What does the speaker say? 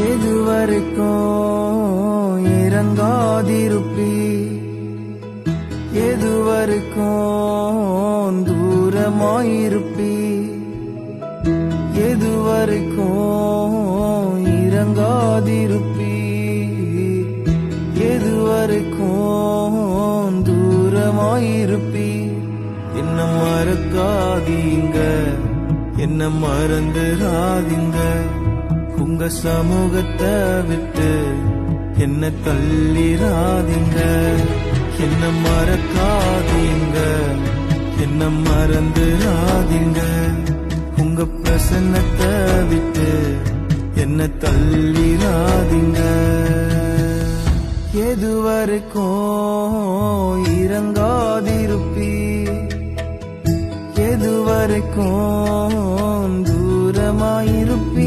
எதுவரைக்கும் இறங்காதிருப்பி, எதுவரைக்கும் தூரமாயிருப்பி, எதுவரைக்கும் இறங்காதிருப்பி, எதுவரைக்கும் தூரமாயிருப்பி. என்ன மறக்காதீங்க, என்ன மறந்துராதீங்க, உங்க சமூகத்தை விட்டு என்ன தள்ளிராதீங்க. என்ன மறக்காதீங்க, என்ன மறந்துராதீங்க, உங்க பிரசன்னத்தை விட்டு என்ன தள்ளிராதீங்க. எதுவரைக்கும் இறங்காதிருப்பி, எதுவரைக்கும் தூரமாயிருப்பி,